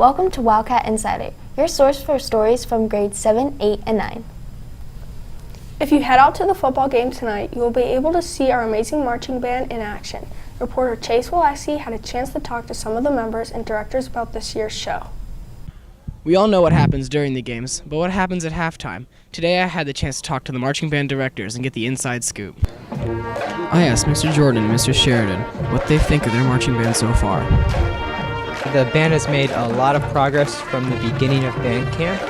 Welcome to Wildcat Insider, your source for stories from grades 7, 8, and 9. If you head out to the football game tonight, you will be able to see our amazing marching band in action. Reporter Chase Wildcat had a chance to talk to some of the members and directors about this year's show. We all know what happens during the games, but what happens at halftime? Today I had the chance to talk to the marching band directors and get the inside scoop. I asked Mr. Jordan and Mr. Sheridan what they think of their marching band so far. The band has made a lot of progress from the beginning of band camp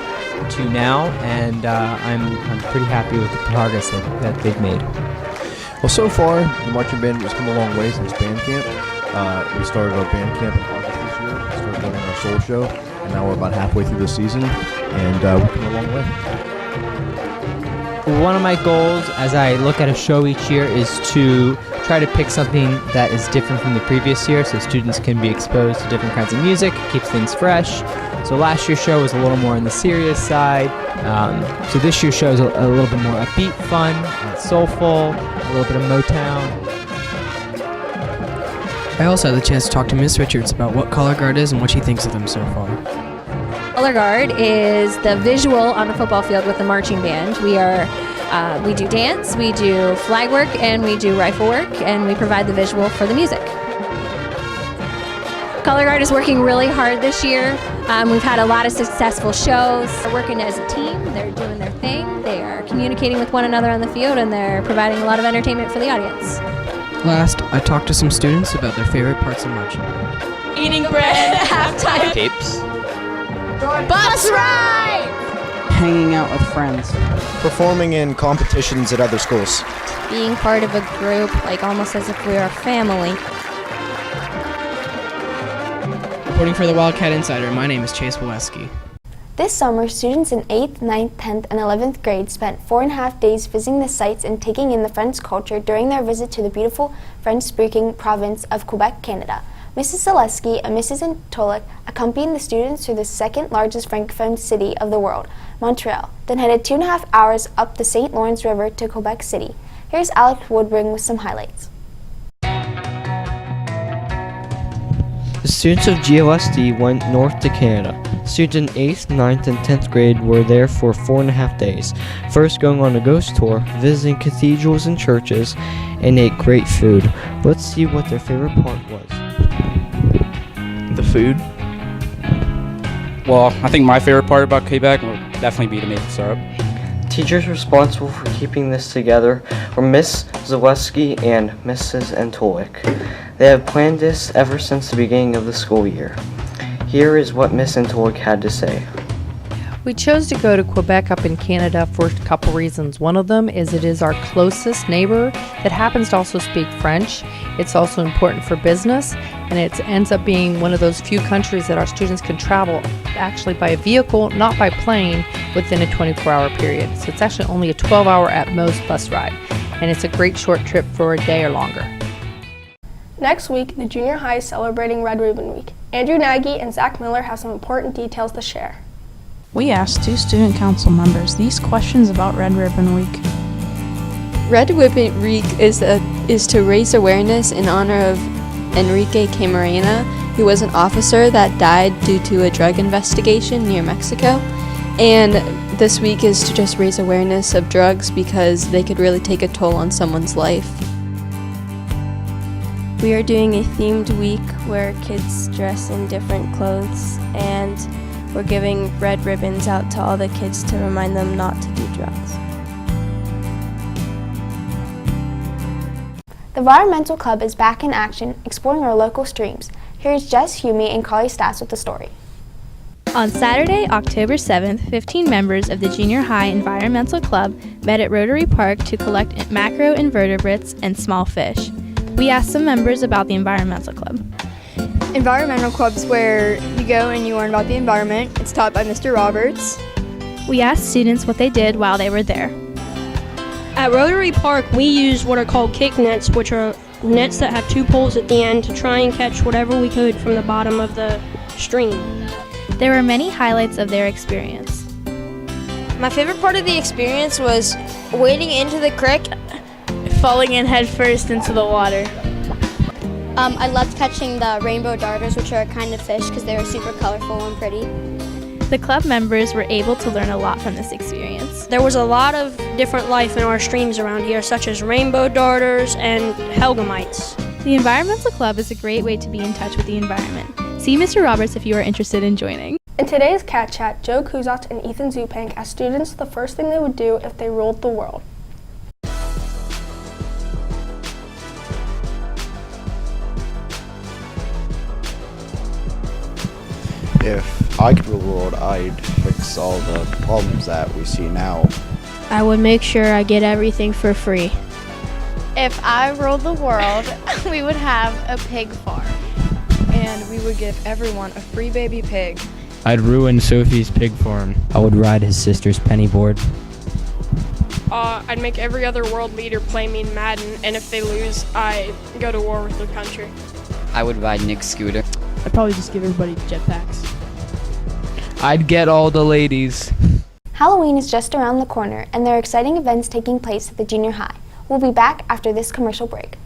to now, and I'm pretty happy with the progress that they've made. Well, so far, the marching band has come a long way since band camp. We started our band camp in August this year, started running our soul show, and now we're about halfway through the season, and we've come a long way. One of my goals as I look at a show each year is to try to pick something that is different from the previous year so students can be exposed to different kinds of music, keeps things fresh. So last year's show was a little more on the serious side. So this year's show is a little bit more upbeat, fun, soulful, a little bit of Motown. I also had the chance to talk to Miss Richards about what color guard is and what she thinks of them so far. Color guard is the visual on the football field with the marching band. We do dance, we do flag work, and we do rifle work, and we provide the visual for the music. Color guard is working really hard this year. We've had a lot of successful shows. They're working as a team, they're doing their thing, they are communicating with one another on the field, and they're providing a lot of entertainment for the audience. Last, I talked to some students about their favorite parts of marching band. Eating bread at halftime. Tapes. Bus ride! Hanging out with friends. Performing in competitions at other schools. Being part of a group, like almost as if we are a family. Reporting for the Wildcat Insider, my name is Chase Wildcat. This summer, students in 8th, 9th, 10th, and 11th grades spent 4.5 days visiting the sites and taking in the French culture during their visit to the beautiful French-speaking province of Quebec, Canada. Mrs. Zaleski and Mrs. Antolik accompanied the students to the second largest francophone city of the world, Montreal, then headed 2.5 hours up the St. Lawrence River to Quebec City. Here's Alex Woodring with some highlights. The students of GLSD went north to Canada. Students in 8th, 9th, and 10th grade were there for 4.5 days, first going on a ghost tour, visiting cathedrals and churches, and ate great food. Let's see what their favorite part was. The food. Well, I think my favorite part about Quebec would definitely be the maple syrup. Teachers responsible for keeping this together were Miss Zaleski and Mrs. Antolik. They have planned this ever since the beginning of the school year. Here is what Miss Antolik had to say. We chose to go to Quebec up in Canada for a couple reasons. One of them is it is our closest neighbor that happens to also speak French. It's also important for business, and it ends up being one of those few countries that our students can travel actually by vehicle, not by plane, within a 24-hour period. So it's actually only a 12-hour at most bus ride, and it's a great short trip for a day or longer. Next week, the junior high is celebrating Red Ribbon Week. Andrew Nagy and Zach Miller have some important details to share. We asked 2 student council members these questions about Red Ribbon Week. Red Ribbon Week is to raise awareness in honor of Enrique Camarena, who was an officer that died due to a drug investigation near Mexico. And this week is to just raise awareness of drugs because they could really take a toll on someone's life. We are doing a themed week where kids dress in different clothes, and we're giving red ribbons out to all the kids to remind them not to do drugs. The Environmental Club is back in action, exploring our local streams. Here's Jess Humey and Carly Stas with the story. On Saturday, October 7th, 15 members of the Junior High Environmental Club met at Rotary Park to collect macroinvertebrates and small fish. We asked some members about the Environmental Club. Environmental clubs where you go and you learn about the environment. It's taught by Mr. Roberts. We asked students what they did while they were there. At Rotary Park, we use what are called kick nets, which are nets that have 2 poles at the end to try and catch whatever we could from the bottom of the stream. There were many highlights of their experience. My favorite part of the experience was wading into the creek, falling in head first into the water. I loved catching the rainbow darters, which are a kind of fish because they were super colorful and pretty. The club members were able to learn a lot from this experience. There was a lot of different life in our streams around here, such as rainbow darters and helgamites. The Environmental Club is a great way to be in touch with the environment. See Mr. Roberts if you are interested in joining. In today's Cat Chat, Joe Kuzat and Ethan Zupank asked students the first thing they would do if they ruled the world. If I could rule the world, I'd fix all the problems that we see now. I would make sure I get everything for free. If I ruled the world, we would have a pig farm. And we would give everyone a free baby pig. I'd ruin Sophie's pig farm. I would ride his sister's penny board. I'd make every other world leader play me in Madden, and if they lose, I go to war with their country. I would ride Nick's scooter. I'd probably just give everybody jetpacks. I'd get all the ladies. Halloween is just around the corner, and there are exciting events taking place at the junior high. We'll be back after this commercial break.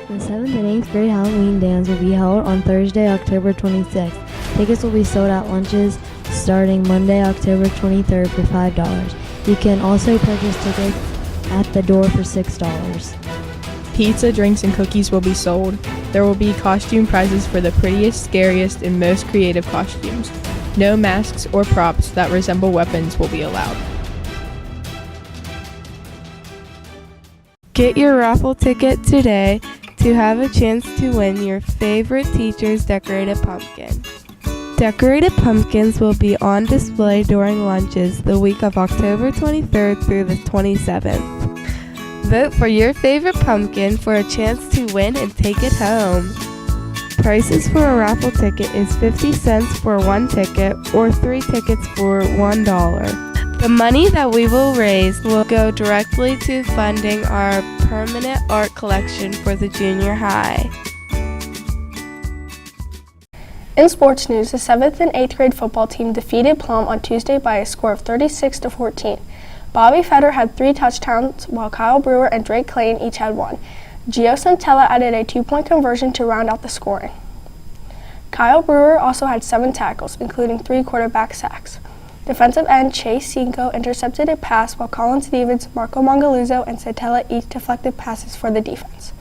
The 7th and 8th grade Halloween dance will be held on Thursday, October 26th. Tickets will be sold at lunches starting Monday, October 23rd for $5. You can also purchase tickets at the door for $6. Pizza, drinks, and cookies will be sold. There will be costume prizes for the prettiest, scariest, and most creative costumes. No masks or props that resemble weapons will be allowed. Get your raffle ticket today to have a chance to win your favorite teacher's decorated pumpkin. Decorated pumpkins will be on display during lunches the week of October 23rd through the 27th. Vote for your favorite pumpkin for a chance to win and take it home. Prices for a raffle ticket is 50 cents for one ticket or 3 tickets for $1. The money that we will raise will go directly to funding our permanent art collection for the junior high. In sports news, the 7th and 8th grade football team defeated Plum on Tuesday by a score of 36-14. Bobby Fetter had 3 touchdowns, while Kyle Brewer and Drake Clayton each had 1. Gio Santella added a 2-point conversion to round out the scoring. Kyle Brewer also had 7 tackles, including 3 quarterback sacks. Defensive end Chase Cinco intercepted a pass, while Colin Stevens, Marco Mangaluzzo, and Santella each deflected passes for the defense.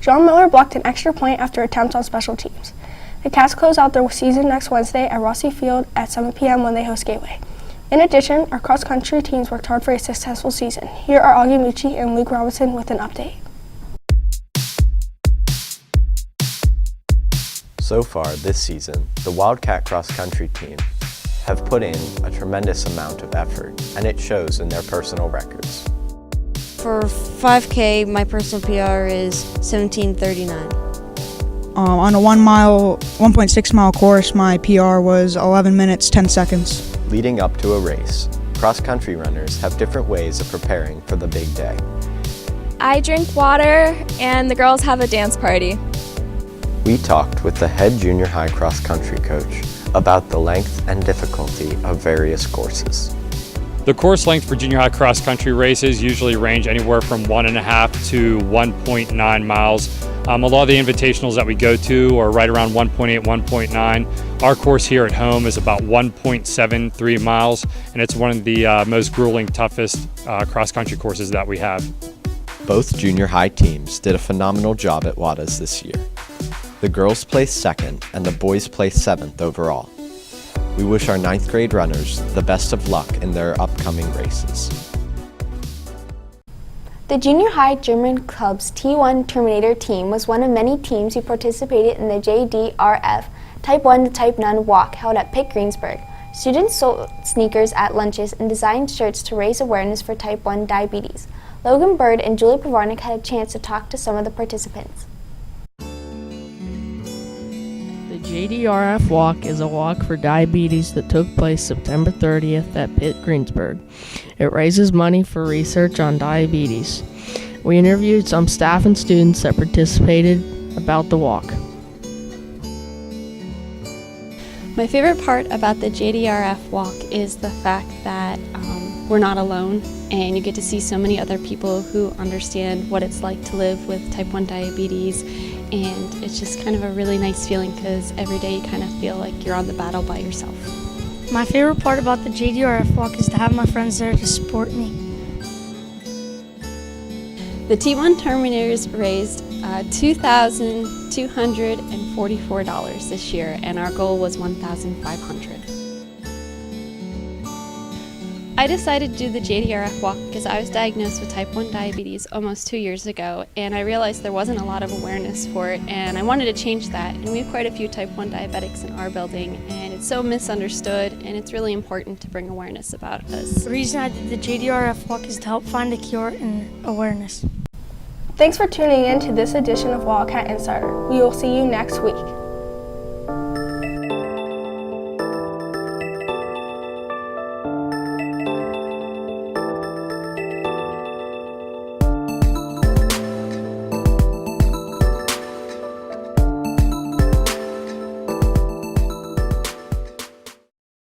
John Miller blocked an extra point after attempts on special teams. The Cats close out their season next Wednesday at Rossi Field at 7 p.m. when they host Gateway. In addition, our cross-country teams worked hard for a successful season. Here are Augie Mucci and Luke Robinson with an update. So far this season, the Wildcat cross-country team have put in a tremendous amount of effort, and it shows in their personal records. For 5K, my personal PR is 17:39. On a 1.6 mile course, my PR was 11 minutes, 10 seconds. Leading up to a race, cross-country runners have different ways of preparing for the big day. I drink water, and the girls have a dance party. We talked with the head junior high cross-country coach about the length and difficulty of various courses. The course length for junior high cross-country races usually range anywhere from 1.5 to 1.9 miles. A lot of the invitationals that we go to are right around 1.8, 1.9. Our course here at home is about 1.73 miles, and it's one of the most grueling, toughest cross-country courses that we have. Both junior high teams did a phenomenal job at WADAs this year. The girls placed second and the boys placed 7th overall. We wish our 9th grade runners the best of luck in their upcoming races. The junior high German club's T1 Terminator team was one of many teams who participated in the JDRF Type 1 to Type 9 walk held at Pitt Greensburg. Students sold sneakers at lunches and designed shirts to raise awareness for Type 1 diabetes. Logan Bird and Julie Pavarnik had a chance to talk to some of the participants. The JDRF Walk is a walk for diabetes that took place September 30th at Pitt Greensburg. It raises money for research on diabetes. We interviewed some staff and students that participated about the walk. My favorite part about the JDRF Walk is the fact that we're not alone, and you get to see so many other people who understand what it's like to live with type 1 diabetes, and it's just kind of a really nice feeling because every day you kind of feel like you're on the battle by yourself. My favorite part about the JDRF Walk is to have my friends there to support me. The T1 Terminators raised $2,244 this year, and our goal was $1,500. I decided to do the JDRF Walk because I was diagnosed with type 1 diabetes almost 2 years ago, and I realized there wasn't a lot of awareness for it, and I wanted to change that. And we have quite a few type 1 diabetics in our building, and it's so misunderstood, and it's really important to bring awareness about us. The reason I did the JDRF Walk is to help find a cure and awareness. Thanks for tuning in to this edition of Wildcat Insider. We will see you next week.